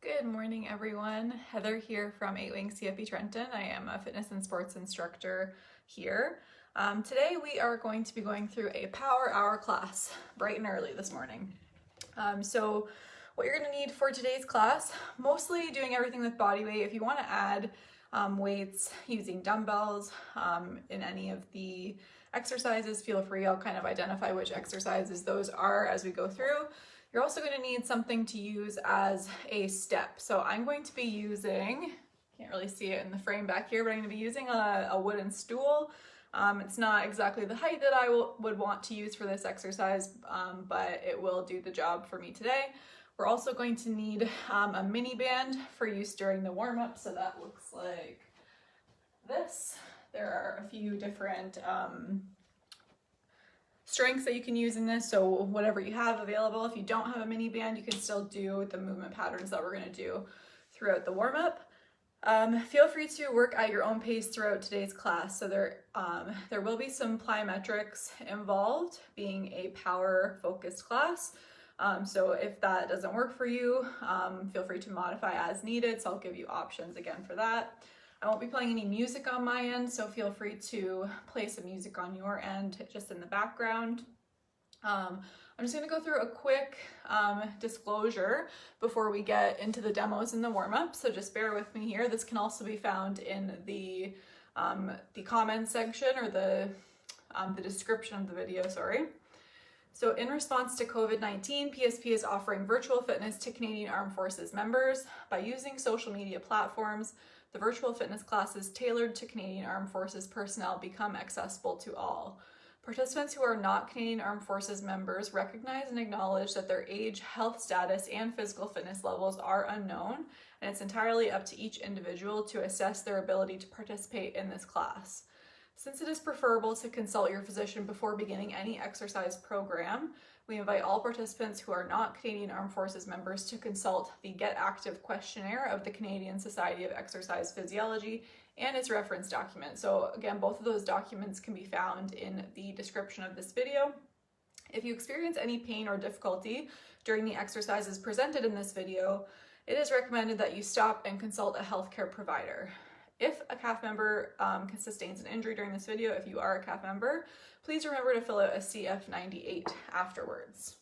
Good morning, everyone. Heather here from 8 Wing CFB Trenton. I am a fitness and sports instructor here. Today we are going to be going through a power hour class bright and early this morning. So what you're going to need for today's class, mostly doing everything with body weight. If you want to add weights using dumbbells in any of the exercises, feel free. I'll kind of identify which exercises those are as we go through. You're also going to need something to use as a step. So I'm going to be using, can't really see it in the frame back here, but I'm going to be using a wooden stool. It's not exactly the height that I would want to use for this exercise, but it will do the job for me today. We're also going to need a mini band for use during the warm-up. So that looks like this. There are a few different strengths that you can use in this, so whatever you have available. If you don't have a mini band, you can still do the movement patterns that we're going to do throughout the warm-up. Feel free to work at your own pace throughout today's class. So there will be some plyometrics involved, being a power focused class. So if that doesn't work for you, feel free to modify as needed. So I'll give you options again for that. I won't be playing any music on my end, so feel free to play some music on your end just in the background. I'm just going to go through a quick disclosure before we get into the demos and the warm-up, so just bear with me here. This can also be found in the comments section or the description of the video, sorry. So in response to COVID-19, PSP is offering virtual fitness to Canadian Armed Forces members. By using social media platforms, the virtual fitness classes tailored to Canadian Armed Forces personnel become accessible to all. Participants who are not Canadian Armed Forces members recognize and acknowledge that their age, health status, and physical fitness levels are unknown, and it's entirely up to each individual to assess their ability to participate in this class. Since it is preferable to consult your physician before beginning any exercise program, we invite all participants who are not Canadian Armed Forces members to consult the Get Active questionnaire of the Canadian Society of Exercise Physiology and its reference document. So again, both of those documents can be found in the description of this video. If you experience any pain or difficulty during the exercises presented in this video, it is recommended that you stop and consult a healthcare provider. If a CAF member sustains an injury during this video, if you are a CAF member, please remember to fill out a CF98 afterwards.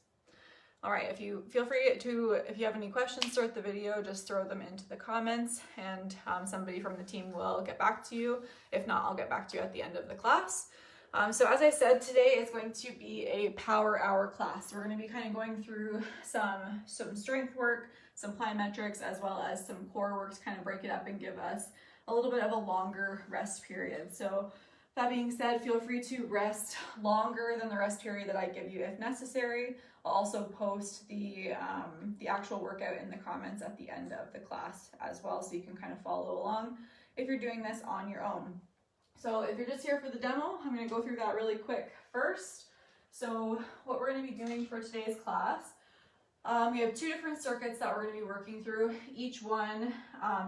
All right, if you have any questions throughout the video, just throw them into the comments and somebody from the team will get back to you. If not, I'll get back to you at the end of the class. So as I said, today is going to be a power hour class. We're going to be kind of going through some strength work, some plyometrics, as well as some core work to kind of break it up and give us a little bit of a longer rest period. So that being said, feel free to rest longer than the rest period that I give you if necessary. I'll also post the actual workout in the comments at the end of the class as well, so you can kind of follow along if you're doing this on your own. So if you're just here for the demo, I'm going to go through that really quick first. So what we're going to be doing for today's class, we have two different circuits that we're going to be working through. Each one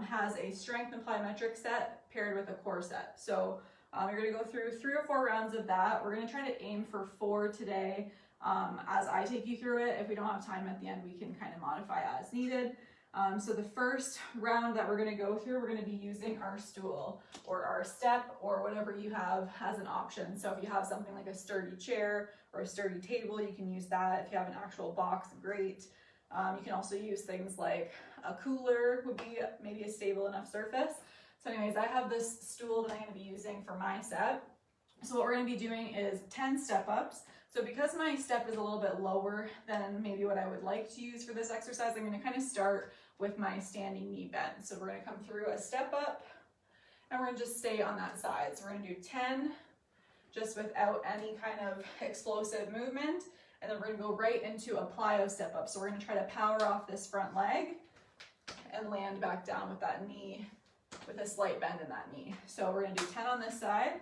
has a strength and plyometric set paired with a core set. So you're going to go through 3 or 4 rounds of that. We're going to try to aim for 4 today as I take you through it. If we don't have time at the end, we can kind of modify as needed. So the first round that we're going to go through, we're going to be using our stool or our step or whatever you have as an option. So if you have something like a sturdy chair or a sturdy table, you can use that. If you have an actual box, great. You can also use things like a cooler would be maybe a stable enough surface. So anyways, I have this stool that I'm going to be using for my set. So what we're going to be doing is 10 step ups. So because my step is a little bit lower than maybe what I would like to use for this exercise, I'm going to kind of start with my standing knee bend. So we're going to come through a step up and we're going to just stay on that side. So we're going to do 10 just without any kind of explosive movement. And then we're going to go right into a plyo step up. So we're going to try to power off this front leg and land back down with that knee, with a slight bend in that knee. So we're going to do 10 on this side,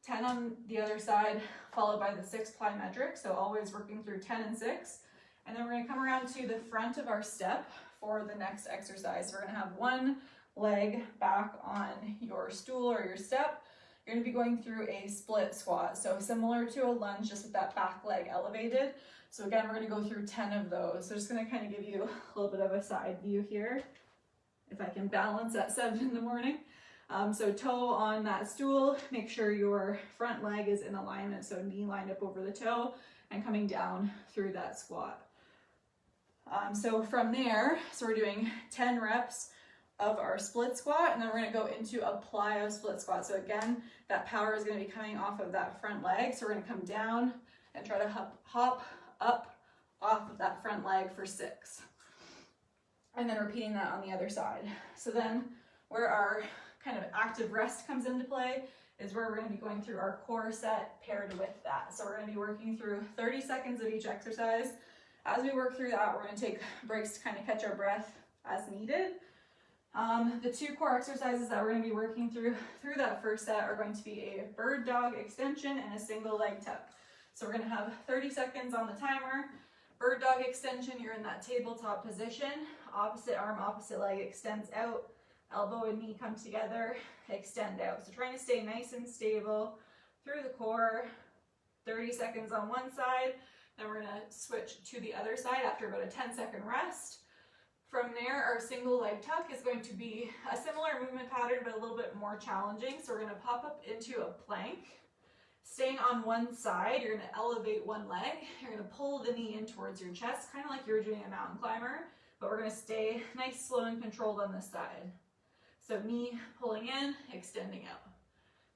10 on the other side, followed by the 6 plyometric. So always working through 10 and 6. And then we're going to come around to the front of our step for the next exercise. So we're going to have one leg back on your stool or your step. You're going to be going through a split squat. So similar to a lunge, just with that back leg elevated. So again, we're going to go through 10 of those. So just going to kind of give you a little bit of a side view here. if I can balance at 7 in the morning. So toe on that stool, make sure your front leg is in alignment, so knee lined up over the toe and coming down through that squat. So from there, so we're doing 10 reps of our split squat, and then we're gonna go into a plyo split squat. So again, that power is gonna be coming off of that front leg. So we're gonna come down and try to hop up off of that front leg for 6. And then repeating that on the other side. So then where our kind of active rest comes into play is where we're going to be going through our core set paired with that. So we're going to be working through 30 seconds of each exercise. As we work through that, we're going to take breaks to kind of catch our breath as needed. The 2 core exercises that we're going to be working through that first set are going to be a bird dog extension and a single leg tuck. So we're going to have 30 seconds on the timer. Bird dog extension, you're in that tabletop position. Opposite arm, opposite leg extends out. Elbow and knee come together, extend out. So trying to stay nice and stable through the core. 30 seconds on one side. Then we're gonna switch to the other side after about a 10-second rest. From there, our single leg tuck is going to be a similar movement pattern, but a little bit more challenging. So we're gonna pop up into a plank. Staying on one side, you're gonna elevate one leg. You're gonna pull the knee in towards your chest, kind of like you were doing a mountain climber, but we're gonna stay nice, slow, and controlled on this side. So knee pulling in, extending out.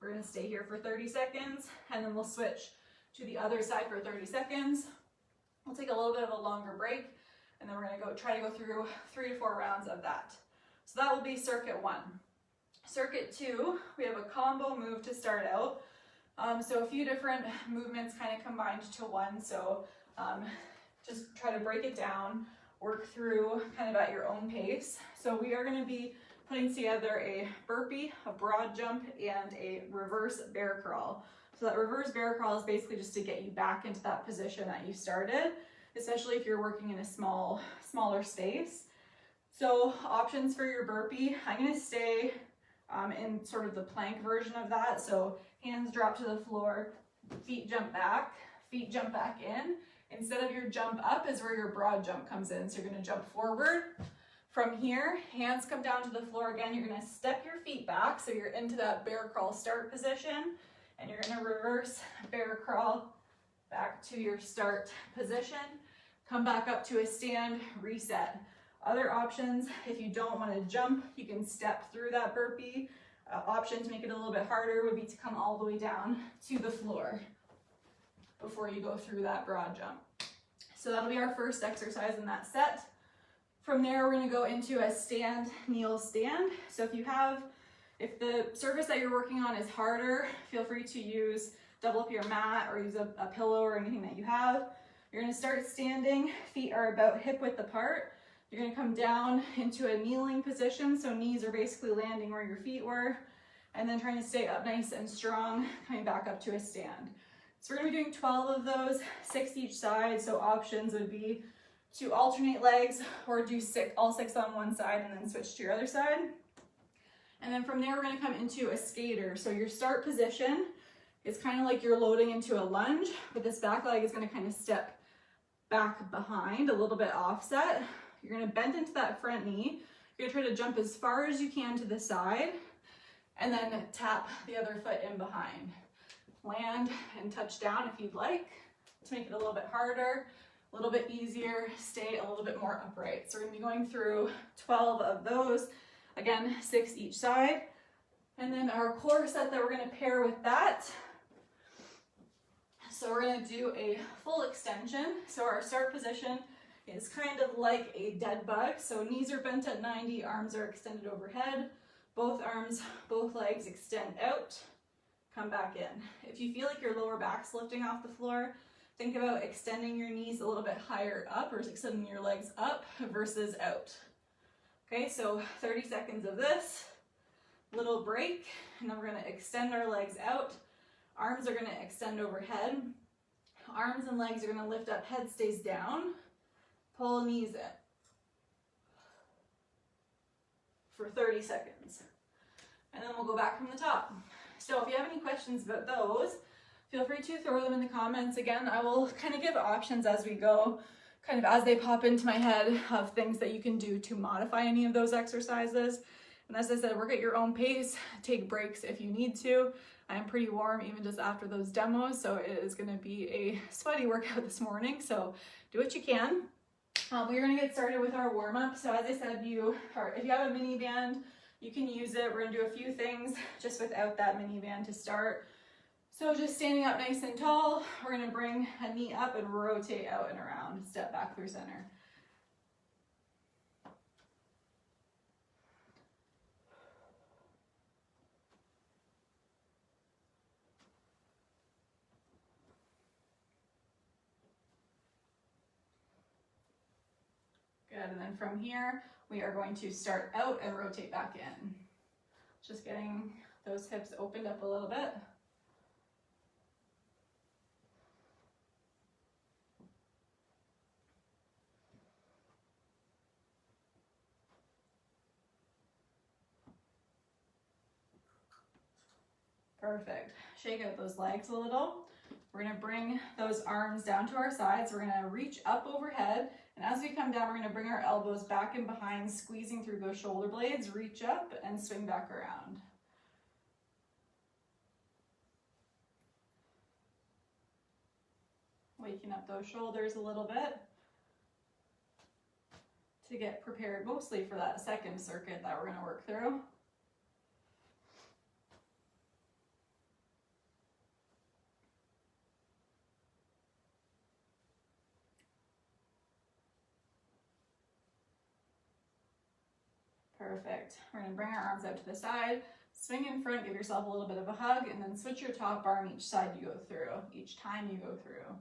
We're gonna stay here for 30 seconds, and then we'll switch to the other side for 30 seconds. We'll take a little bit of a longer break, and then we're gonna try to go through 3 to 4 rounds of that. So that will be circuit 1. Circuit 2, we have a combo move to start out. So a few different movements kind of combined to one. So just try to break it down, work through kind of at your own pace. So we are going to be putting together a burpee, a broad jump, and a reverse bear crawl. So that reverse bear crawl is basically just to get you back into that position that you started, especially if you're working in a smaller space. So options for your burpee, I'm going to stay in sort of the plank version of that. So hands drop to the floor, feet jump back in. Instead of your jump up is where your broad jump comes in. So you're going to jump forward. From here, hands come down to the floor again. You're going to step your feet back so you're into that bear crawl start position. And you're going to reverse bear crawl back to your start position. Come back up to a stand, reset. Other options, if you don't want to jump, you can step through that burpee. Option to make it a little bit harder would be to come all the way down to the floor before you go through that broad jump. So that'll be our first exercise in that set. From there, we're going to go into a stand, kneel, stand. So if the surface that you're working on is harder, feel free to double up your mat or use a pillow or anything that you have. You're going to start standing, feet are about hip width apart. You're going to come down into a kneeling position, so knees are basically landing where your feet were, and then trying to stay up nice and strong, coming back up to a stand. So we're going to be doing 12 of those, 6 each side, so options would be to alternate legs or do all 6 on one side and then switch to your other side. And then from there, we're going to come into a skater. So your start position is kind of like you're loading into a lunge, but this back leg is going to kind of step back behind, a little bit offset. You're going to bend into that front knee. You're going to try to jump as far as you can to the side and then tap the other foot in behind. Land and touch down if you'd like to make it a little bit harder, a little bit easier, stay a little bit more upright. So we're going to be going through 12 of those. Again, 6 each side. And then our core set that we're going to pair with that. So we're going to do a full extension. So our start position is kind of like a dead bug. So knees are bent at 90, arms are extended overhead. Both legs extend out, come back in. If you feel like your lower back's lifting off the floor, think about extending your knees a little bit higher up or extending your legs up versus out. Okay, so 30 seconds of this, little break, and then we're going to extend our legs out. Arms are going to extend overhead. Arms and legs are going to lift up, head stays down. Pull knees in for 30 seconds. And then we'll go back from the top. So if you have any questions about those, feel free to throw them in the comments. Again, I will kind of give options as we go kind of as they pop into my head of things that you can do to modify any of those exercises. And as I said, work at your own pace, take breaks if you need to. I am pretty warm even just after those demos, so it is gonna be a sweaty workout this morning, so do what you can. We're gonna get started with our warm-up. So as I said, if you have a mini band, you can use it. We're gonna do a few things just without that mini band to start. So just standing up nice and tall, we're gonna bring a knee up and rotate out and around, step back through center. Good, and then from here, we are going to start out and rotate back in. Just getting those hips opened up a little bit. Perfect. Shake out those legs a little. We're gonna bring those arms down to our sides. We're gonna reach up overhead. And as we come down, we're gonna bring our elbows back and behind, squeezing through those shoulder blades, reach up and swing back around. Waking up those shoulders a little bit to get prepared mostly for that second circuit that we're gonna work through. Perfect. We're gonna bring our arms out to the side, swing in front, give yourself a little bit of a hug, and then switch your top arm each side you go through, each time you go through.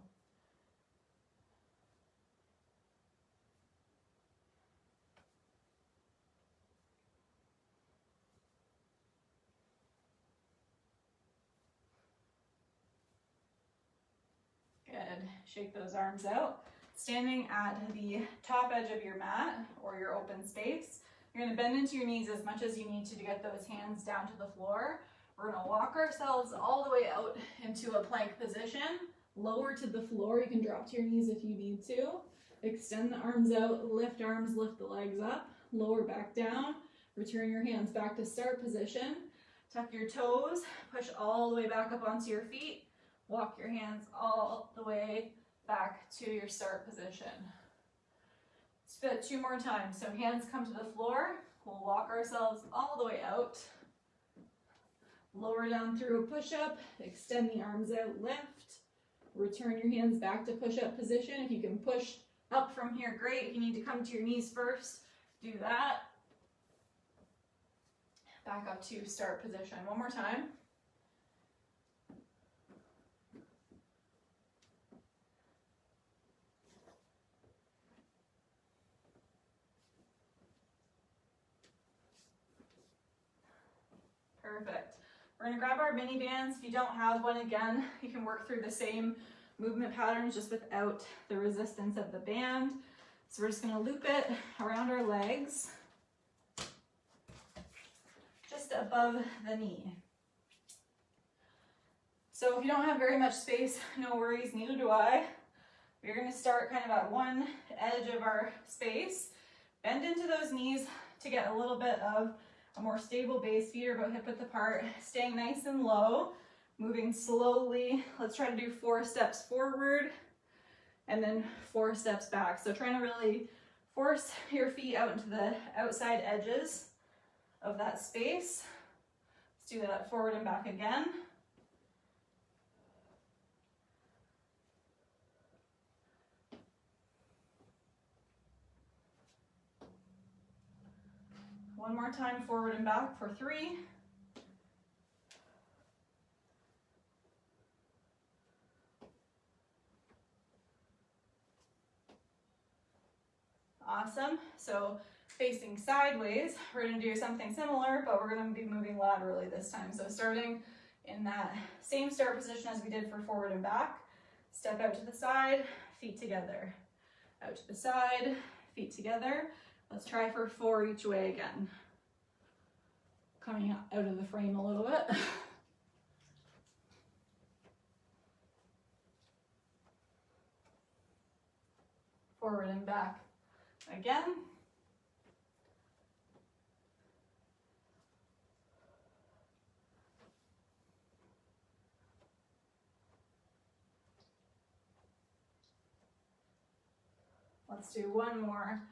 Good. Shake those arms out. Standing at the top edge of your mat or your open space, you're gonna bend into your knees as much as you need to get those hands down to the floor. We're gonna walk ourselves all the way out into a plank position, lower to the floor. You can drop to your knees if you need to. Extend the arms out, lift arms, lift the legs up, lower back down, return your hands back to start position. Tuck your toes, push all the way back up onto your feet. Walk your hands all the way back to your start position. Let's do that 2 more times. So hands come to the floor. We'll walk ourselves all the way out. Lower down through a push-up. Extend the arms out, lift. Return your hands back to push-up position. If you can push up from here, great. If you need to come to your knees first, do that. Back up to start position. 1 more time. Perfect. We're gonna grab our mini bands. If you don't have one, again, you can work through the same movement patterns just without the resistance of the band. So we're just gonna loop it around our legs, just above the knee. So if you don't have very much space, no worries, neither do I. We're gonna start kind of at one edge of our space, bend into those knees to get a little bit of a more stable base. Feet are about hip width apart, staying nice and low, moving slowly. Let's try to do 4 steps forward and then 4 steps back. So trying to really force your feet out into the outside edges of that space. Let's do that forward and back again. One more time, forward and back for 3. Awesome. So facing sideways, we're going to do something similar, but we're going to be moving laterally this time. So starting in that same start position as we did for forward and back, step out to the side, feet together. Out to the side, feet together. Let's try for 4 each way again. Coming out of the frame a little bit. forward and back again. Let's do one more.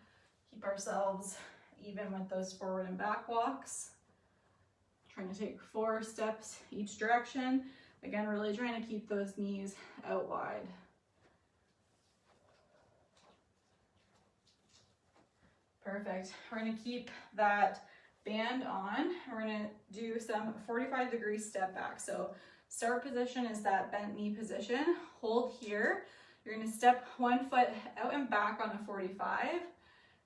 Keep ourselves even with those forward and back walks. Trying to take 4 steps each direction. Again, really trying to keep those knees out wide. Perfect. We're going to keep that band on. We're going to do some 45-degree step back. So start position is that bent knee position. Hold here. You're going to step one foot out and back on a 45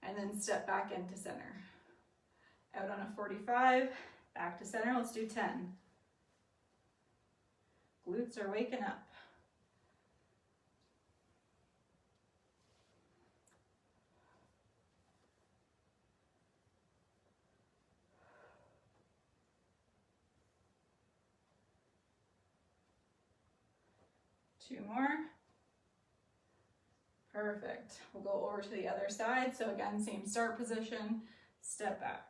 and then step back into center. Out on a 45, back to center. Let's do 10. Glutes are waking up. Two more. Perfect. We'll go over to the other side. So again, same start position, step back.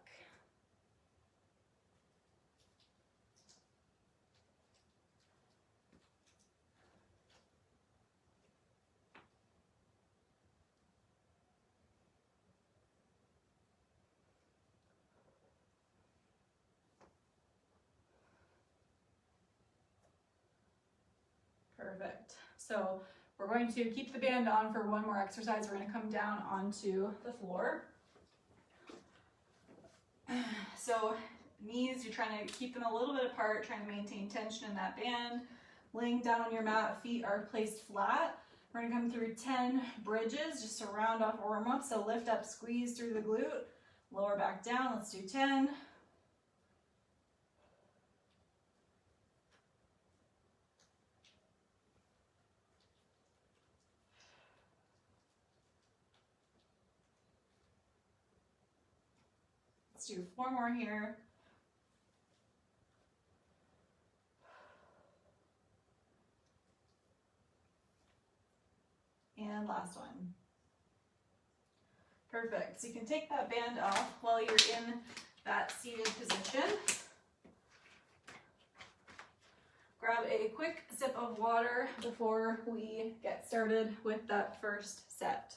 Perfect. So we're going to keep the band on for one more exercise. We're going to come down onto the floor. So knees, you're trying to keep them a little bit apart, trying to maintain tension in that band. Laying down on your mat, feet are placed flat. We're going to come through 10 bridges just to round off warm up. So lift up, squeeze through the glute, lower back down. Let's do 10. Let's do 4 more here. And last one. Perfect. So you can take that band off while you're in that seated position. Grab a quick sip of water before we get started with that first set.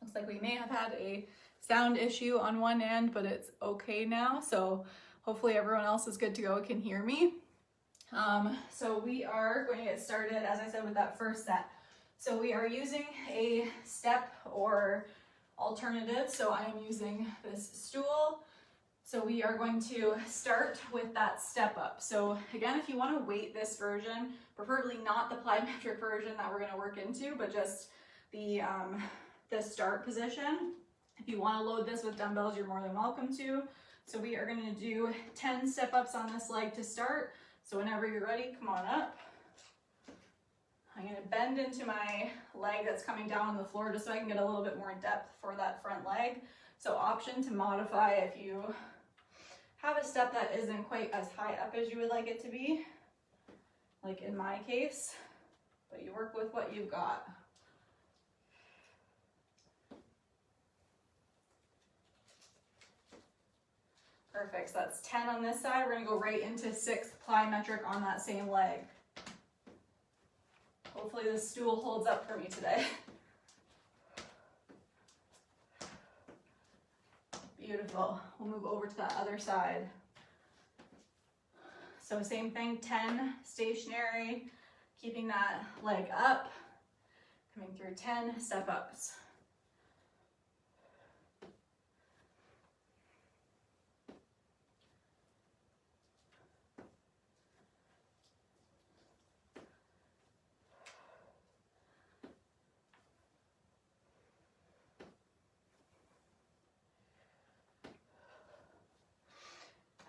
Looks like we may have had a sound issue on one end, but it's okay now. So hopefully everyone else is good to go, can hear me. So we are going to get started, as I said, with that first set. So we are using a step or alternative. So I am using this stool. So we are going to start with that step up. So again, if you want to weight this version, preferably not the plyometric version that we're going to work into, but just the start position. If you want to load this with dumbbells, you're more than welcome to. So we are going to do 10 step ups on this leg to start. So whenever you're ready, come on up. I'm going to bend into my leg that's coming down on the floor just so I can get a little bit more depth for that front leg. So option to modify if you have a step that isn't quite as high up as you would like it to be, like in my case, but you work with what you've got. Perfect, so that's 10 on this side. We're gonna go right into 6 plyometric on that same leg. Hopefully this stool holds up for me today. Beautiful, we'll move over to that other side. So same thing, 10 stationary, keeping that leg up, coming through 10 step ups.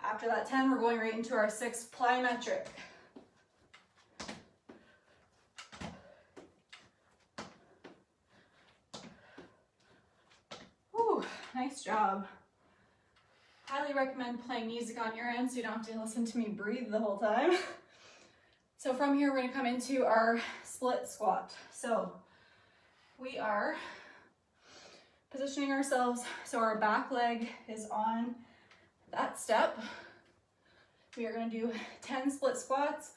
After that 10, we're going right into our 6 plyometric. Woo. job. Highly recommend playing music on your end so you don't have to listen to me breathe the whole time. So from here, we're gonna come into our split squat. So we are positioning ourselves so our back leg is on that step. We are gonna do 10 split squats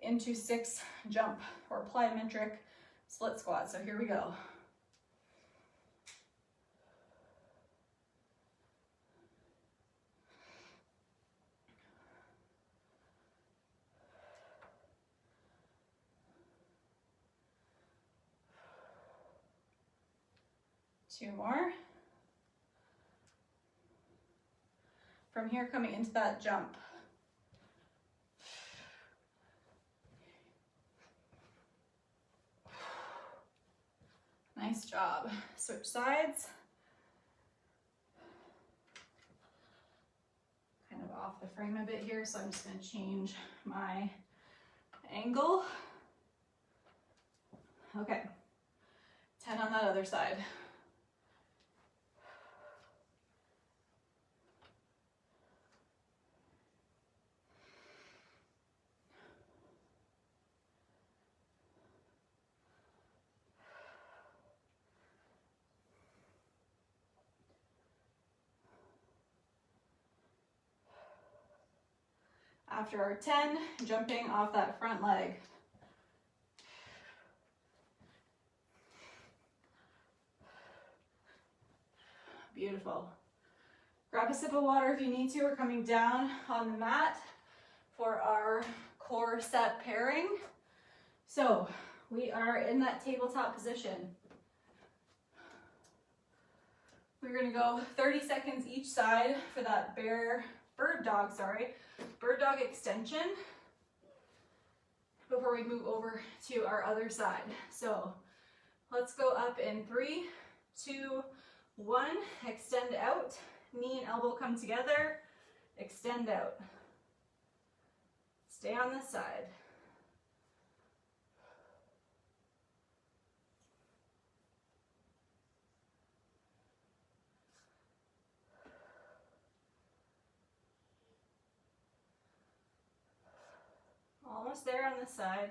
into 6 jump or plyometric split squats. So here we go. Two more. From here, coming into that jump. Nice job. Switch sides. Kind of off the frame a bit here, so I'm just going to change my angle. Okay. 10 on that other side. After our 10, jumping off that front leg. Beautiful. Grab a sip of water if you need to. We're coming down on the mat for our core set pairing. So we are in that tabletop position. We're going to go 30 seconds each side for that bird dog extension before we move over to our other side. So let's go up in 3, 2, 1, extend out, knee and elbow come together, extend out. Stay on this side. Almost there on this side.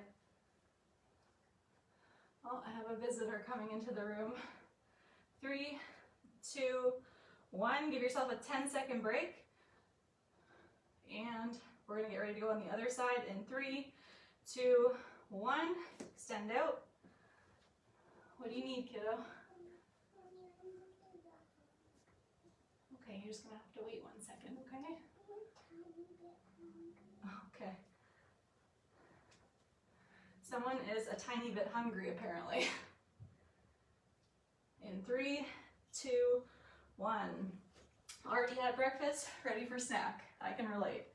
Oh, I have a visitor coming into the room. 3, 2, 1. Give yourself a 10-second break. And we're going to get ready to go on the other side in 3, 2, 1. Extend out. What do you need, kiddo? Okay, you're just going to have to wait 1 second, okay? Okay. Someone is a tiny bit hungry, apparently. In 3, 2, 1. Already had breakfast, ready for snack. I can relate.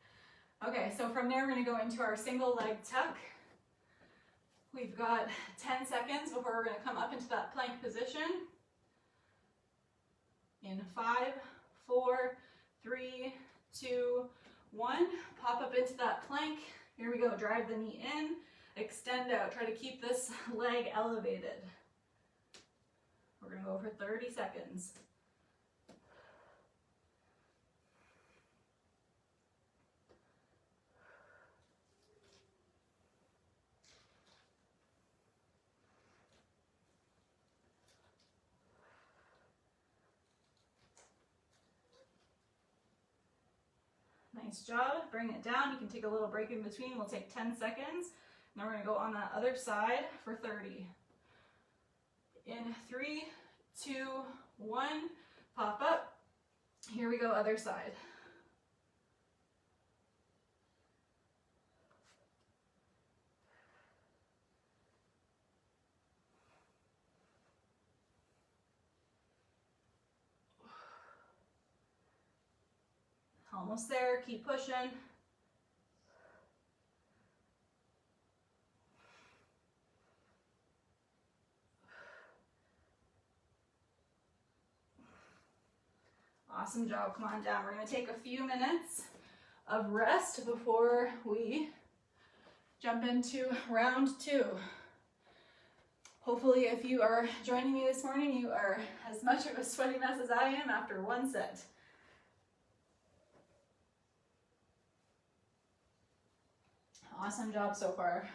Okay, so from there, we're going to go into our single leg tuck. We've got 10 seconds before we're going to come up into that plank position. In 5, 4, 3, 2, 1. Pop up into that plank. Here we go. Drive the knee in. Extend out. Try to keep this leg elevated. We're going to go for 30 seconds. Nice job. Bring it down. You can take a little break in between. We'll take 10 seconds. Now we're going to go on that other side for 30. In 3, 2, 1, pop up. Here we go, other side. Almost there, keep pushing. Awesome job, come on down. We're gonna take a few minutes of rest before we jump into round 2. Hopefully if you are joining me this morning, you are as much of a sweaty mess as I am after one set. Awesome job so far.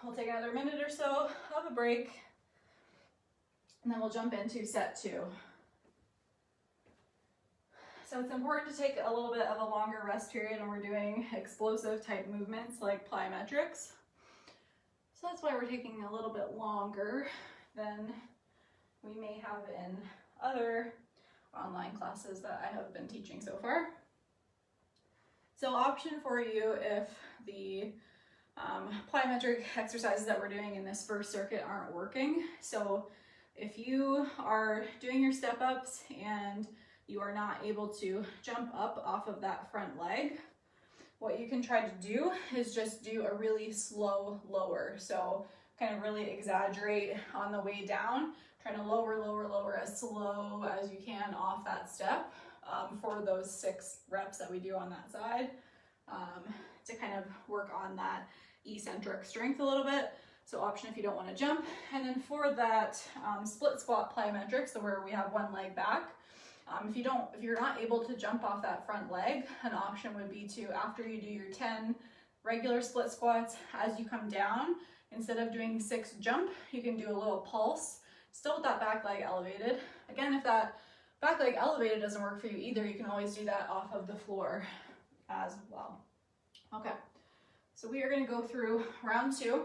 We'll take another minute or so of a break, and then we'll jump into set 2. So it's important to take a little bit of a longer rest period when we're doing explosive type movements like plyometrics. So that's why we're taking a little bit longer than we may have in other online classes that I have been teaching so far. So option for you if the plyometric exercises that we're doing in this first circuit aren't working. So if you are doing your step ups and you are not able to jump up off of that front leg, what you can try to do is just do a really slow lower. So kind of really exaggerate on the way down, trying to lower as slow as you can off that step for those 6 reps that we do on that side to kind of work on that eccentric strength a little bit. So option if you don't want to jump. And then for that split squat plyometric, so where we have one leg back, if you're not able to jump off that front leg, an option would be to, after you do your 10 regular split squats, as you come down, instead of doing 6 jump, you can do a little pulse, still with that back leg elevated. Again, if that back leg elevated doesn't work for you either, you can always do that off of the floor as well. Okay, so we are going to go through round 2.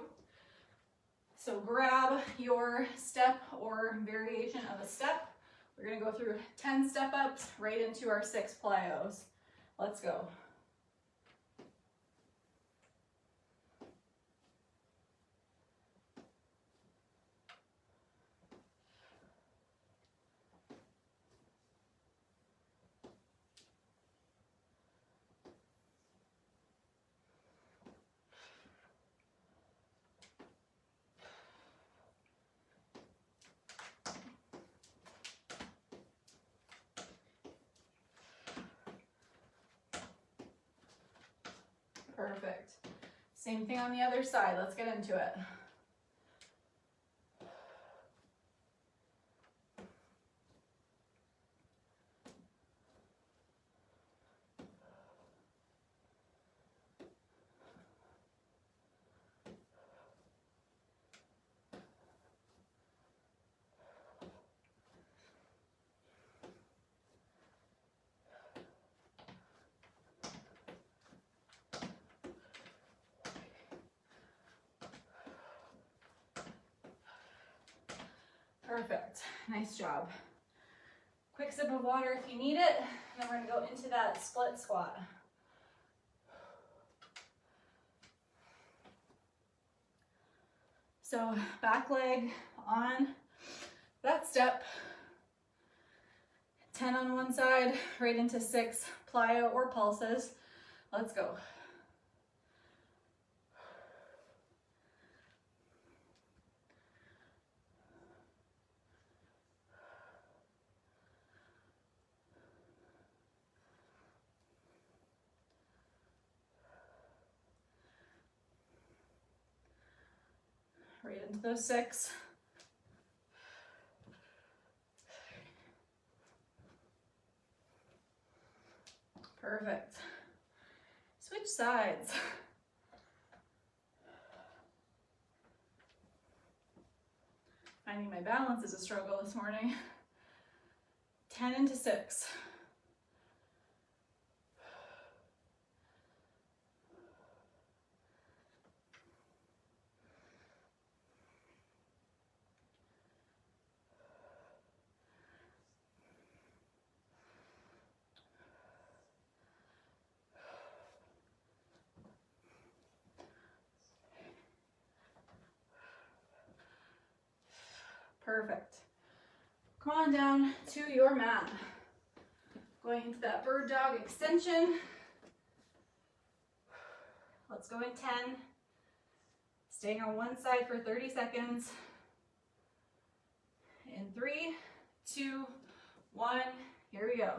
So grab your step or variation of a step. We're going to go through 10 step ups right into our 6 plyos. Let's go. Perfect. Same thing on the other side. Let's get into it. Perfect. Nice job. Quick sip of water if you need it. And then we're going to go into that split squat. So back leg on that step. 10 on one side, right into 6 plyo or pulses. Let's go. Right into those 6. Perfect. Switch sides. Finding my balance is a struggle this morning. 10 into 6. Perfect. Come on down to your mat. Going into that bird dog extension. Let's go in 10. Staying on one side for 30 seconds. In 3, 2, 1, here we go.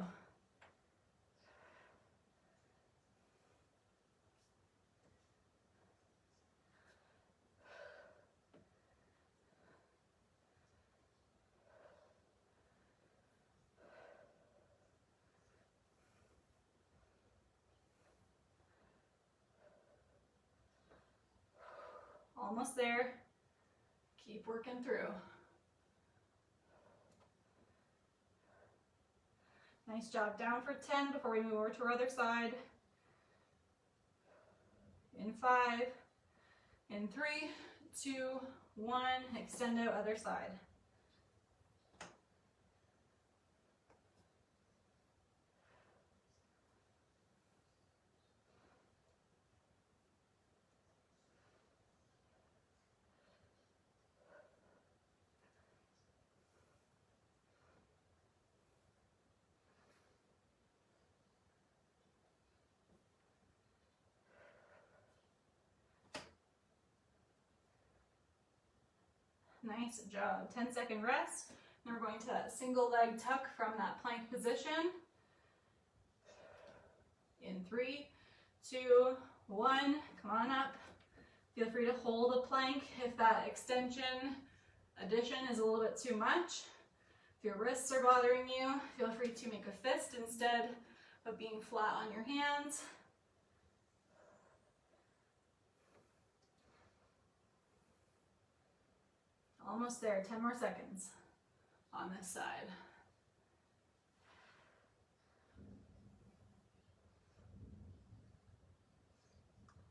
Almost there. Keep working through. Nice job. Down for 10 before we move over to our other side. In 5, in 3, 2, 1, extend out other side. Nice job. 10-second rest. Then we're going to that single leg tuck from that plank position. In 3, 2, 1, come on up. Feel free to hold a plank if that extension addition is a little bit too much. If your wrists are bothering you, feel free to make a fist instead of being flat on your hands. Almost there, 10 more seconds on this side.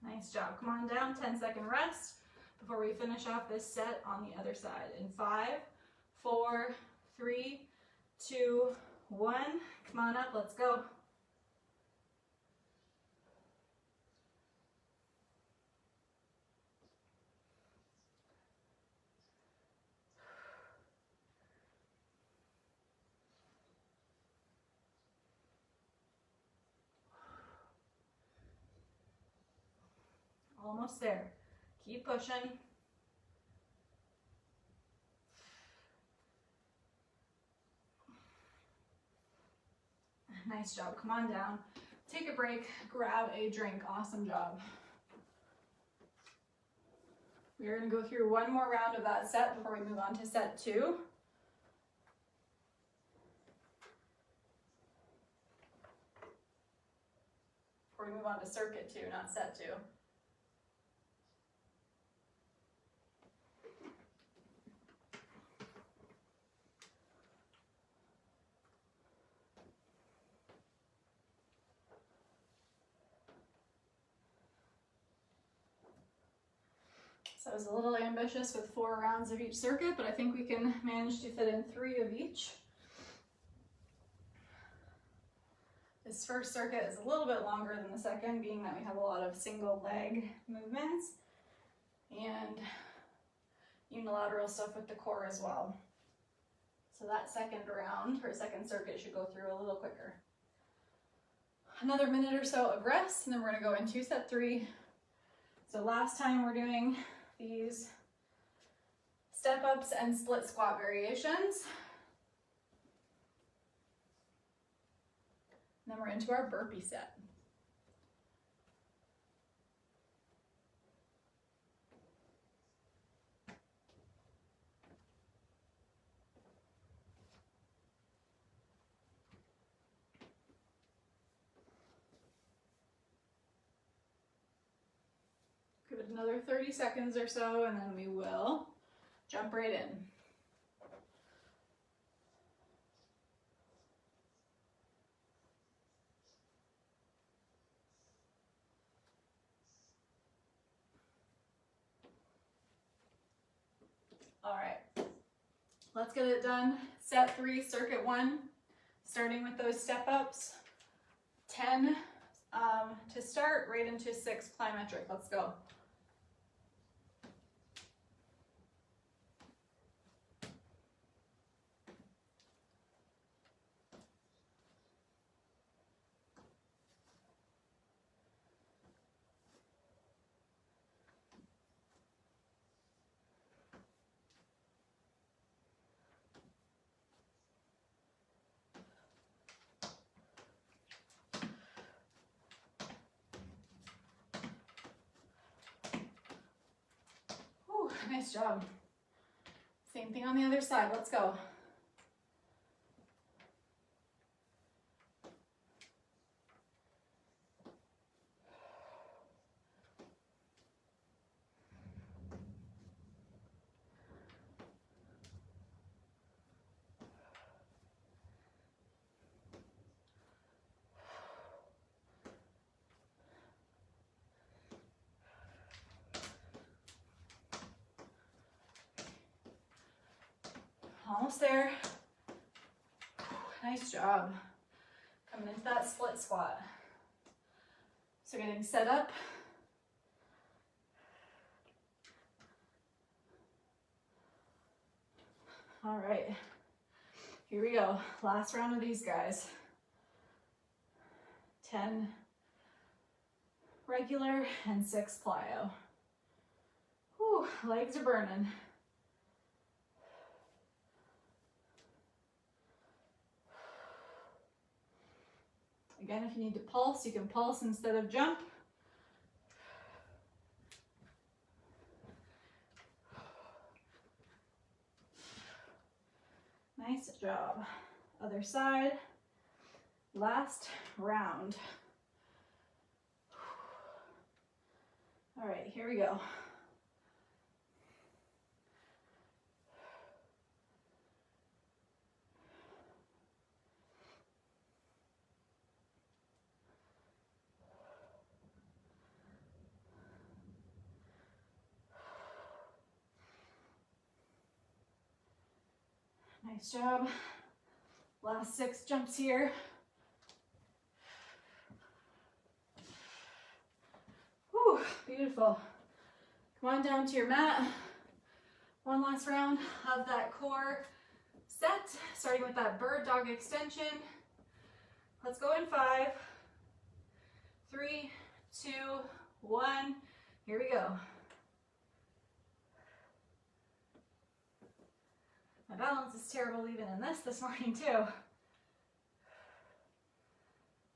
Nice job. Come on down, 10-second rest before we finish off this set on the other side. In 5, 4, 3, 2, 1. Come on up, let's go. Almost there. Keep pushing. Nice job. Come on down. Take a break. Grab a drink. Awesome job. We are going to go through one more round of that set before we move on to set 2. Before we move on to circuit 2, not set 2. So I was a little ambitious with 4 rounds of each circuit, but I think we can manage to fit in 3 of each. This first circuit is a little bit longer than the second, being that we have a lot of single leg movements and unilateral stuff with the core as well. So that second round, or second circuit, should go through a little quicker. Another minute or so of rest, and then we're going to go into set 3. So last time we're doing these step ups and split squat variations. And then we're into our burpee set. Give it another 30 seconds or so, and then we will jump right in. All right, let's get it done. Set 3, circuit 1, starting with those step ups. 10 to start, right into 6 plyometric. Let's go. Nice job. Same thing on the other side. Let's go. Almost there. Nice job. Coming into that split squat. So getting set up. All right, here we go. Last round of these guys. 10 regular and 6 plyo. Whew, legs are burning. Again, if you need to pulse, you can pulse instead of jump. Nice job. Other side. Last round. All right, here we go. Nice job. Last 6 jumps here. Whew, beautiful. Come on down to your mat. One last round of that core set, starting with that bird dog extension. Let's go in 5, 3, 2, 1. Here we go. My balance is terrible even in this morning too.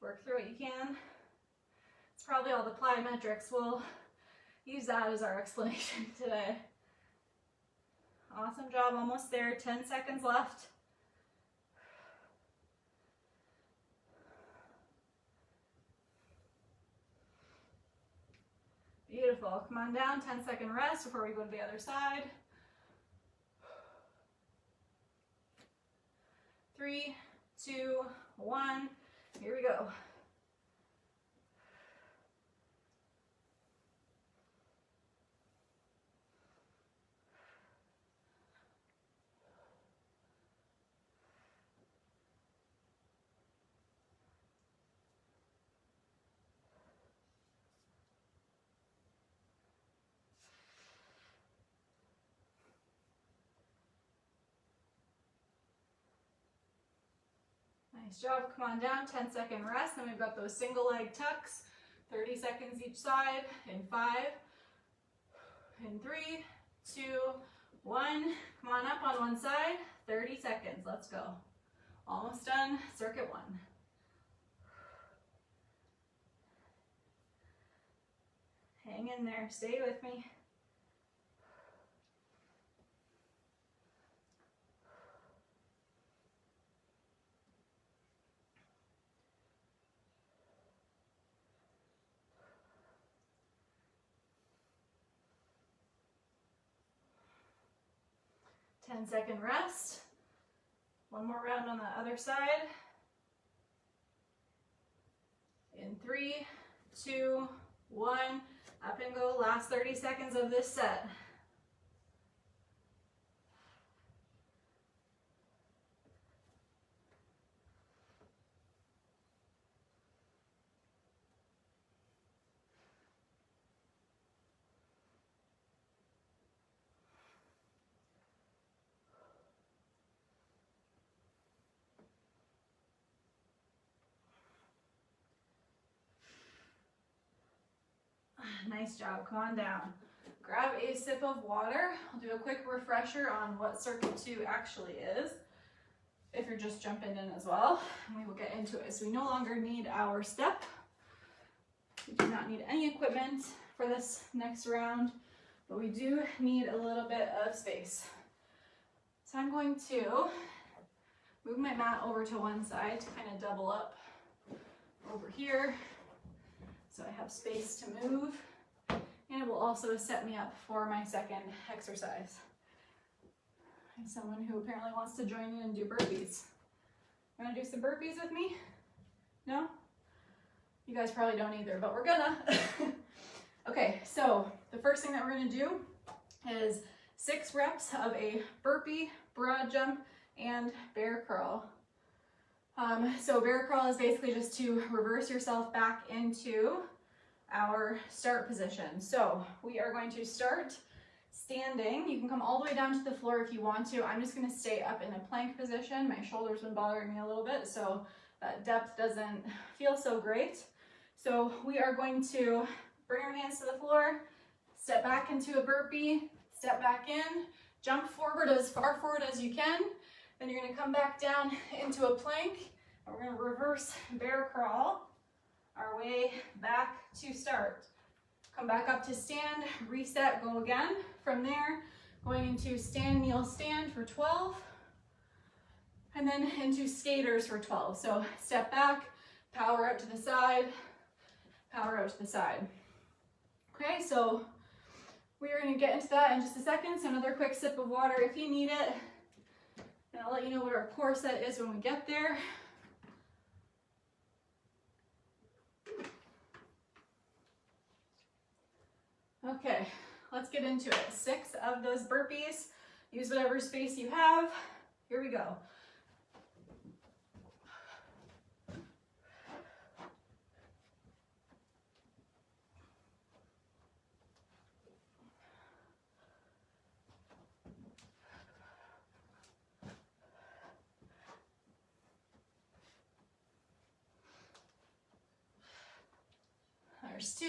Work through what you can. It's probably all the plyometrics. We'll use that as our explanation today. Awesome job, almost there. 10 seconds left. Beautiful. Come on down, 10-second rest before we go to the other side. 3, 2, 1, here we go. Nice job, come on down, 10-second rest, then we've got those single leg tucks, 30 seconds each side, in 5, in 3, 2, 1, come on up on one side, 30 seconds, let's go. Almost done, circuit 1. Hang in there, stay with me. Ten-second rest. One more round on the other side. In 3, 2, 1, up and go. Last 30 seconds of this set. Nice job, come on down. Grab a sip of water. I'll do a quick refresher on what circuit 2 actually is, if you're just jumping in as well, and we will get into it. So we no longer need our step. We do not need any equipment for this next round, but we do need a little bit of space. So I'm going to move my mat over to one side to kind of double up over here, so I have space to move. And it will also set me up for my second exercise. I'm someone who apparently wants to join in and do burpees. You want to do some burpees with me? No? You guys probably don't either, but we're gonna. Okay, so the first thing that we're gonna do is 6 reps of a burpee broad jump, and bear curl. So bear curl is basically just to reverse yourself back into our start position. So we are going to start standing. You can come all the way down to the floor if you want to. I'm just going to stay up in a plank position. My shoulder's been bothering me a little bit, so that depth doesn't feel so great. So we are going to bring our hands to the floor, step back into a burpee, step back in, jump forward as far forward as you can. Then you're going to come back down into a plank, and we're going to reverse bear crawl our way back to start. Come back up to stand, reset, go again. From there, going into stand, kneel, stand for 12, and then into skaters for 12. So step back, power out to the side, power out to the side. Okay, so we are going to get into that in just a second. So another quick sip of water if you need it. And I'll let you know what our core set is when we get there. Okay, let's get into it. 6 of those burpees. Use whatever space you have. Here we go. There's 2.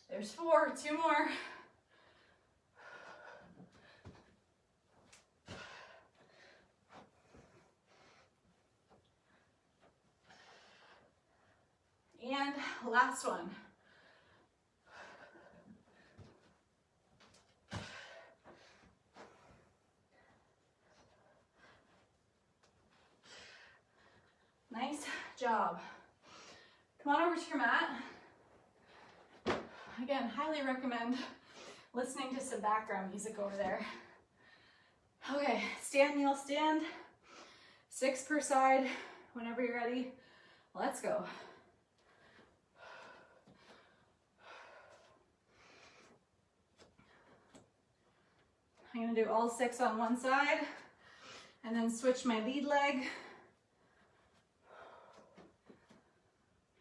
There's 4, 2 more. And last one. Nice job. Come on over to your mat. Again, highly recommend listening to some background music over there. Okay, stand, kneel, stand. 6 per side. Whenever you're ready, let's go. I'm going to do all 6 on one side and then switch my lead leg.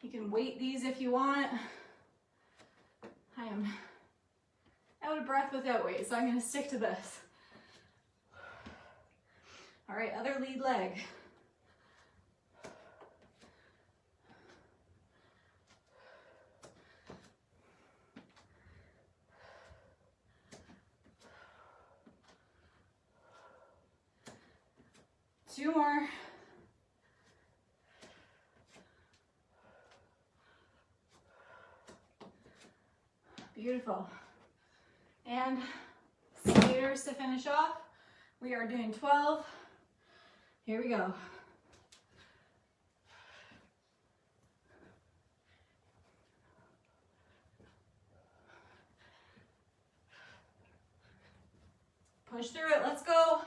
You can weight these if you want. I am out of breath without weight, so I'm going to stick to this. All right, other lead leg. Two more. Beautiful. And skaters to finish off. We are doing 12. Here we go. Push through it. Let's go.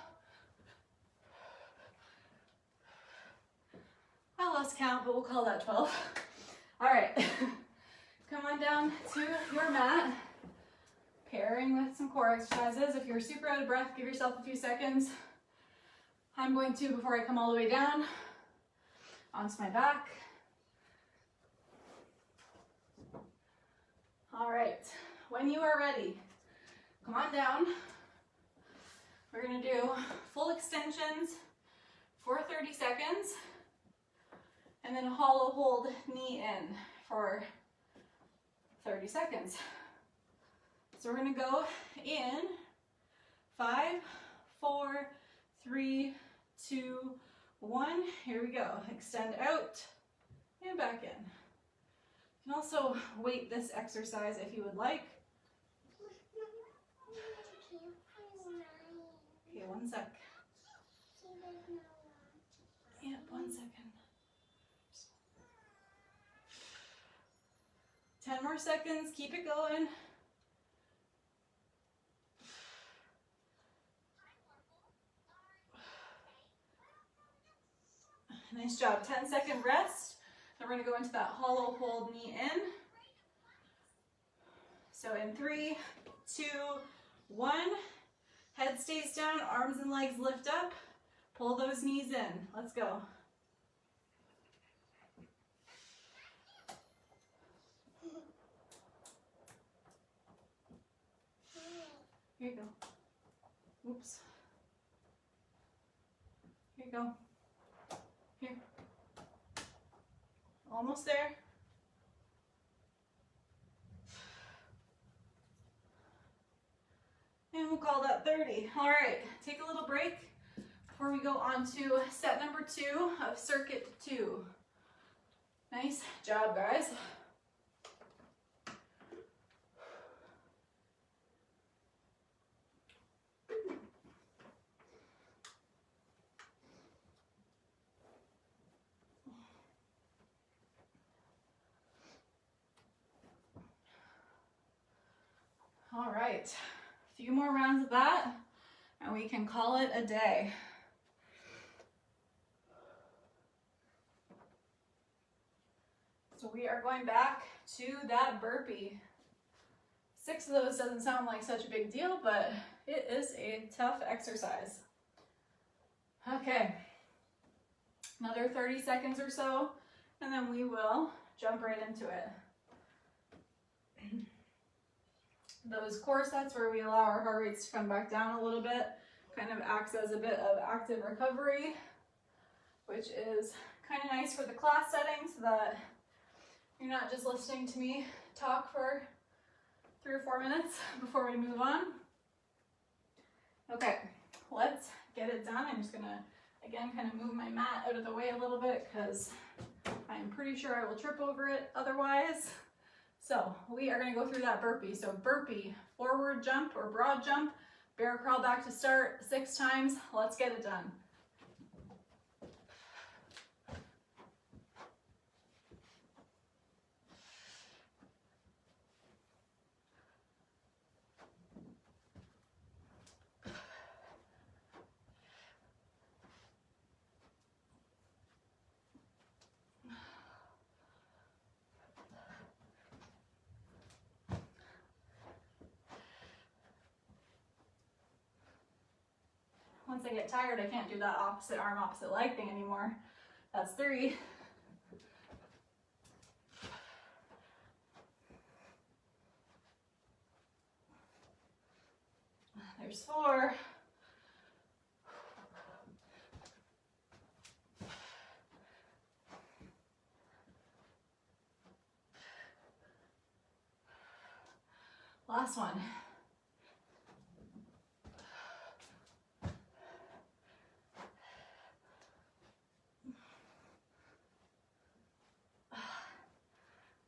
I lost count, but we'll call that 12. All right. Come on down to your mat, pairing with some core exercises. If you're super out of breath, give yourself a few seconds. I'm going to, before I come all the way down, onto my back. All right, when you are ready, come on down. We're gonna do full extensions for 30 seconds, and then hollow hold knee in for 30 seconds. So we're gonna go in 5, 4, 3, 2, 1. Here we go. Extend out and back in. You can also weight this exercise if you would like. Okay, 1 sec. Yeah, 1 second. more seconds. Keep it going. Nice job. 10-second rest. Then we're going to go into that hollow hold, knee in. So in 3, 2, 1. Head stays down, arms and legs lift up. Pull those knees in. Let's go. Here you go. Oops. Here you go. Here. Almost there. And we'll call that 30. All right, take a little break before we go on to set number 2 of circuit 2. Nice job, guys. All right, a few more rounds of that, and we can call it a day. So we are going back to that burpee. 6 of those doesn't sound like such a big deal, but it is a tough exercise. Okay, another 30 seconds or so, and then we will jump right into it. Those core sets where we allow our heart rates to come back down a little bit kind of acts as a bit of active recovery, which is kind of nice for the class setting so that you're not just listening to me talk for 3 or 4 minutes before we move on. Okay, let's get it done. I'm just gonna, again, kind of move my mat out of the way a little bit because I'm pretty sure I will trip over it otherwise. So we are going to go through that burpee. So burpee, forward jump or broad jump, bear crawl back to start 6 times. Let's get it done. Once I get tired, I can't do that opposite arm, opposite leg thing anymore. That's 3. There's 4. Last one.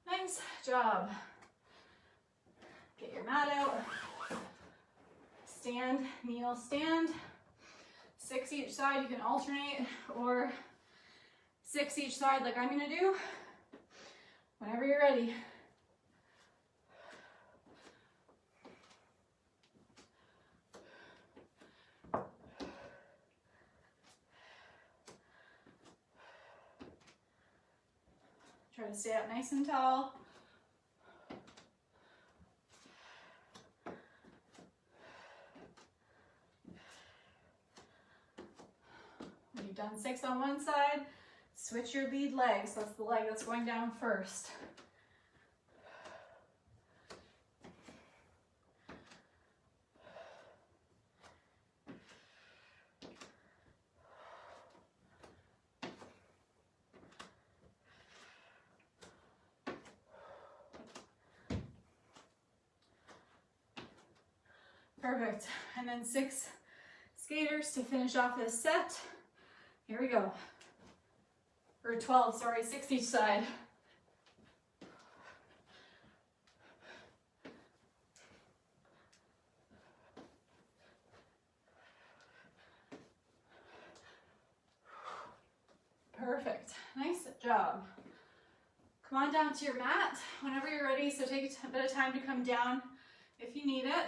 Nice job. Get your mat out. Stand, kneel, stand. 6 each side, you can alternate, or 6 each side like I'm gonna do. Whenever you're ready. Try to stay up nice and tall. When you've done 6 on one side, switch your lead leg. So that's the leg that's going down first. Perfect. And then 6 skaters to finish off this set. Here we go. Or 12, sorry, 6 each side. Perfect. Nice job. Come on down to your mat whenever you're ready. So take a bit of time to come down if you need it.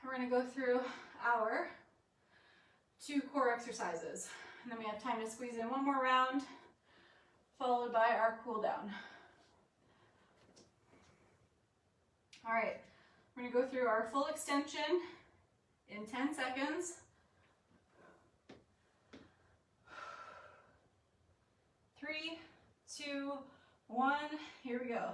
We're going to go through our 2 core exercises. And then we have time to squeeze in one more round, followed by our cool down. All right, we're going to go through our full extension in 10 seconds. 3, 2, 1, here we go.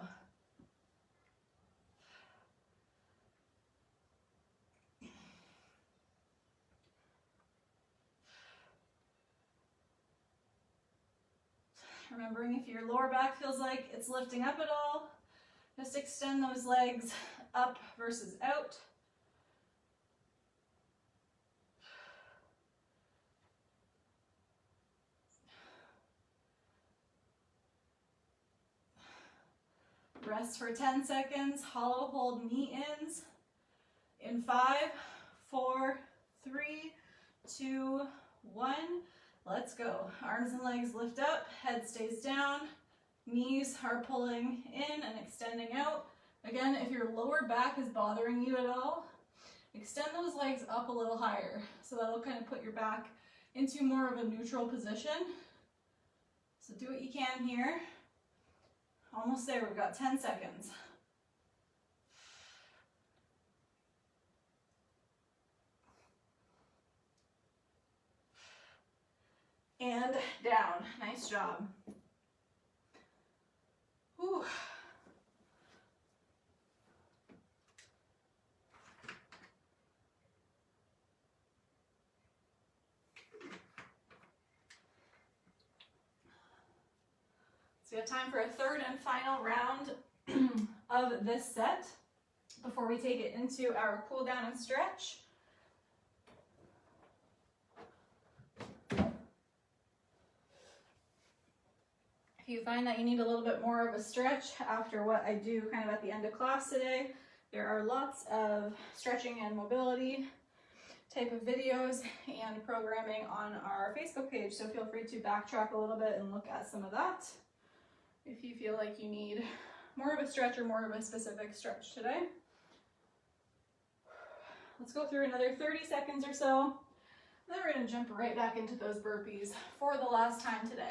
Remembering if your lower back feels like it's lifting up at all, just extend those legs up versus out. Rest for 10 seconds, hollow hold knee ins. In 5, 4, 3, 2, 1. Let's go. Arms and legs lift up, head stays down, knees are pulling in and extending out. Again, if your lower back is bothering you at all, extend those legs up a little higher. So that'll kind of put your back into more of a neutral position. So do what you can here. Almost there, we've got 10 seconds. And down. Nice job. Whew. So we have time for a third and final round of this set before we take it into our cool down and stretch. If you find that you need a little bit more of a stretch after what I do kind of at the end of class today, there are lots of stretching and mobility type of videos and programming on our Facebook page, so feel free to backtrack a little bit and look at some of that if you feel like you need more of a stretch or more of a specific stretch today. Let's go through another 30 seconds or so, and then we're going to jump right back into those burpees for the last time today.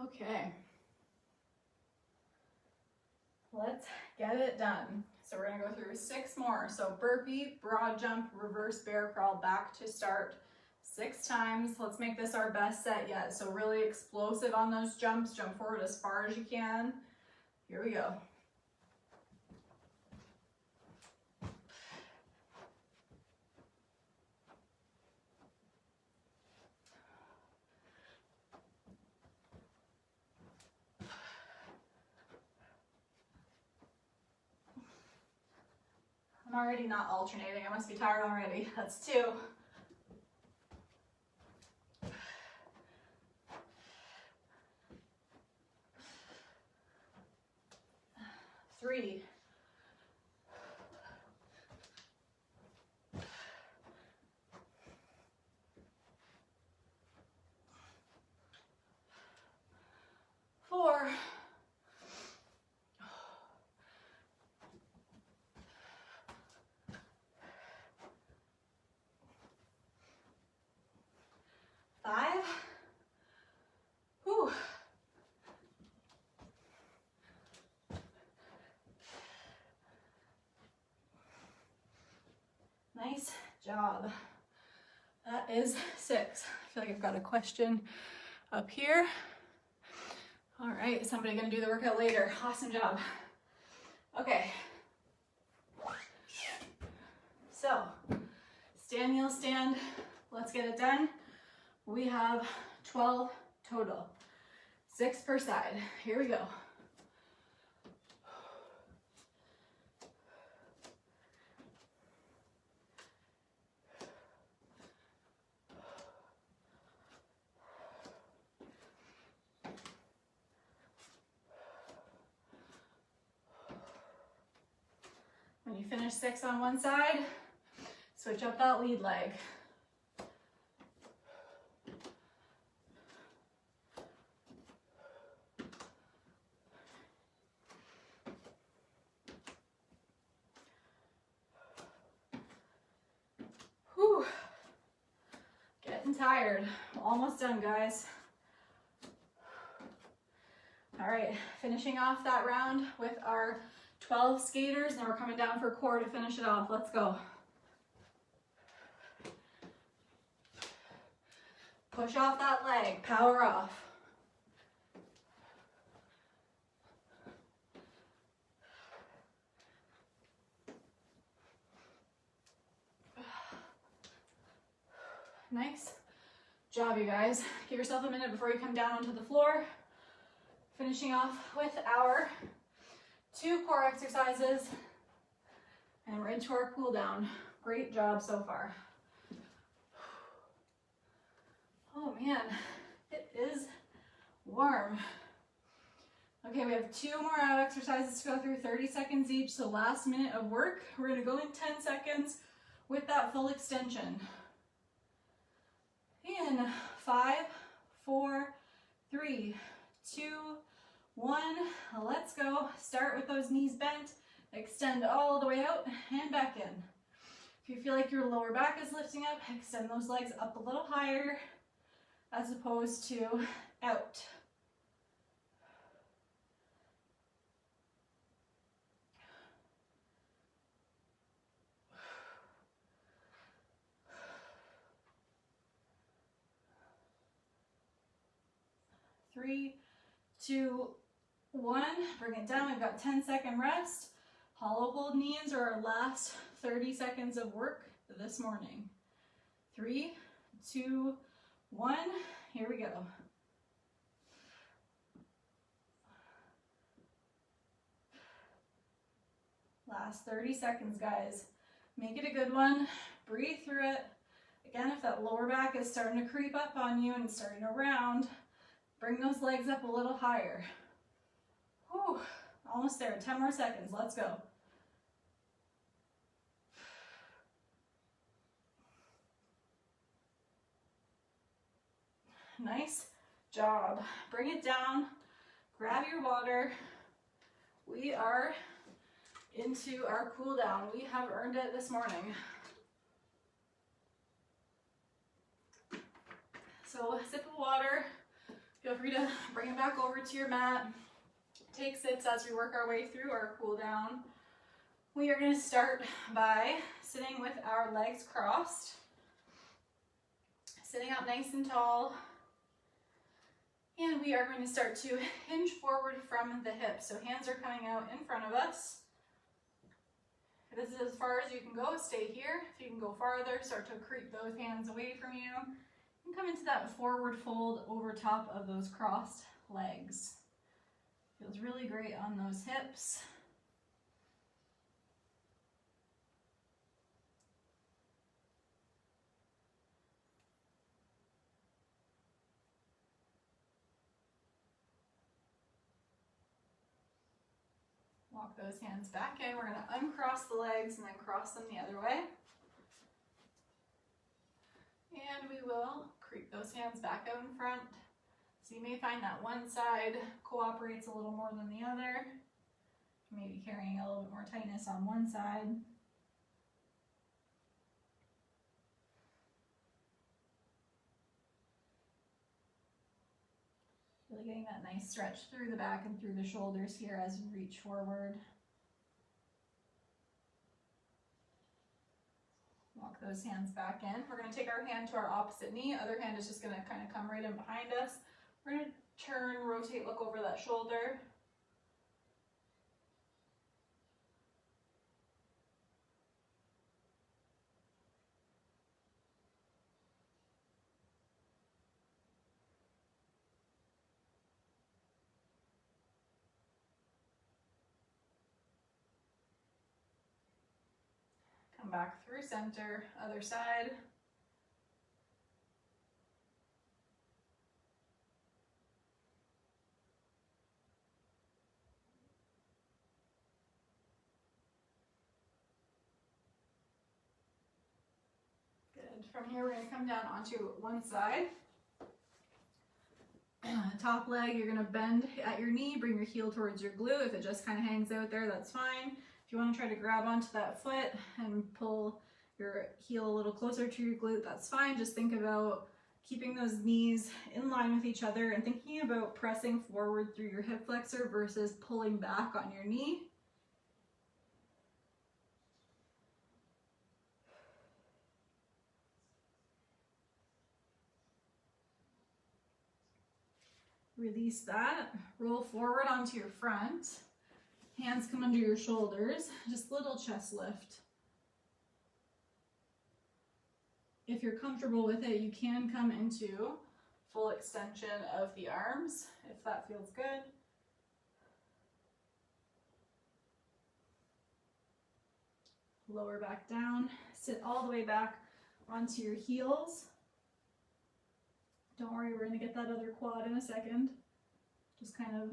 Okay, let's get it done. So we're gonna go through 6 more. So burpee, broad jump, reverse bear crawl, back to start 6 times. Let's make this our best set yet. So really explosive on those jumps. Jump forward as far as you can. Here we go. I'm already not alternating. I must be tired already. That's 2. 3. 4. 5. Whew. 'Nice job. That is 6. I feel like I've got a question up here. All right, is somebody gonna do the workout later? Awesome job. Okay. So, stand, kneel, stand. Let's get it done. We have 12 total, 6 per side. Here we go. you finish 6 on one side, switch up that lead leg. Whew. Getting tired. Almost done, guys. All right, finishing off that round with our 12 skaters. Now we're coming down for core to finish it off. Let's go. Push off that leg, power off. Nice job, you guys. Give yourself a minute before you come down onto the floor. Finishing off with our 2 core exercises, and we're into our cool down. Great job so far. Oh man, it is warm. Okay, we have 2 more ab exercises to go through, 30 seconds each, so last minute of work. We're gonna go in 10 seconds with that full extension. In 5, 4, 3, 2, 1, let's go. Start with those knees bent, extend all the way out and back in. If you feel like your lower back is lifting up, extend those legs up a little higher as opposed to out. Three, 2, 1, bring it down. We've got 10-second rest. Hollow hold knees are our last 30 seconds of work this morning. 3, 2, 1, here we go. Last 30 seconds, guys. Make it a good one. Breathe through it. Again, if that lower back is starting to creep up on you and starting to round, bring those legs up a little higher. Whew, almost there, 10 more seconds, let's go. Nice job. Bring it down, grab your water. We are into our cool down. We have earned it this morning. So a sip of water. Feel free to bring it back over to your mat. Take sits as we work our way through our cool down. We are going to start by sitting with our legs crossed. Sitting up nice and tall. And we are going to start to hinge forward from the hips. So hands are coming out in front of us. If this is as far as you can go, stay here. If you can go farther, start to creep those hands away from you. And come into that forward fold over top of those crossed legs. Feels really great on those hips. Walk those hands back in. We're going to uncross the legs and then cross them the other way. And we will creep those hands back out in front. So you may find that one side cooperates a little more than the other. Maybe carrying a little bit more tightness on one side. Really getting that nice stretch through the back and through the shoulders here as you reach forward. Walk those hands back in. We're going to take our hand to our opposite knee. Other hand is just going to kind of come right in behind us. We're going to turn, rotate, look over that shoulder. Come back through center, other side. From here, we're gonna come down onto one side. Top leg, you're gonna bend at your knee, bring your heel towards your glute. If it just kind of hangs out there, that's fine. If you want to try to grab onto that foot and pull your heel a little closer to your glute, that's fine. Just think about keeping those knees in line with each other and thinking about pressing forward through your hip flexor versus pulling back on your knee. Release that, roll forward onto your front, hands come under your shoulders, just little chest lift. If you're comfortable with it, you can come into full extension of the arms, if that feels good. Lower back down, sit all the way back onto your heels. Don't worry, we're going to get that other quad in a second. Just kind of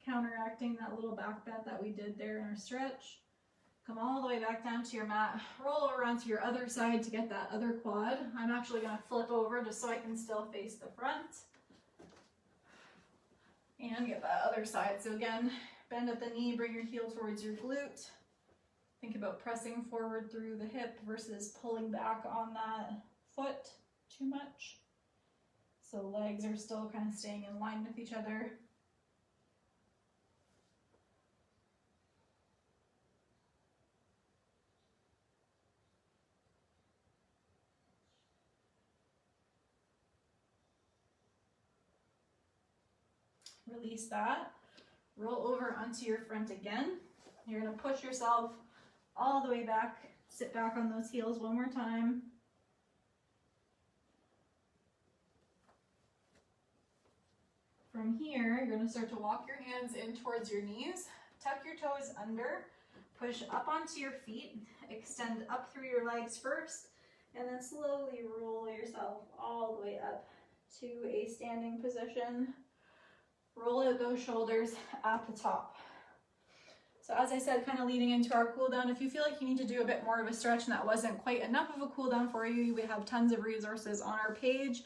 counteracting that little back bend that we did there in our stretch. Come all the way back down to your mat. Roll over onto your other side to get that other quad. I'm actually going to flip over just so I can still face the front. And get that other side. So again, bend at the knee, bring your heel towards your glute. Think about pressing forward through the hip versus pulling back on that foot too much. So legs are still kind of staying in line with each other. Release that. Roll over onto your front again. You're going to push yourself all the way back. Sit back on those heels one more time. From here, you're going to start to walk your hands in towards your knees. Tuck your toes under. Push up onto your feet. Extend up through your legs first. And then slowly roll yourself all the way up to a standing position. Roll out those shoulders at the top. So as I said, kind of leading into our cool down, if you feel like you need to do a bit more of a stretch and that wasn't quite enough of a cool down for you, we have tons of resources on our page,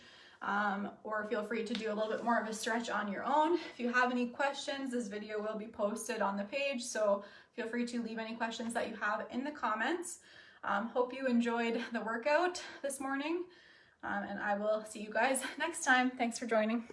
or feel free to do a little bit more of a stretch on your own. If you have any questions, this video will be posted on the page, so feel free to leave any questions that you have in the comments. Hope you enjoyed the workout this morning, and I will see you guys next time. Thanks for joining.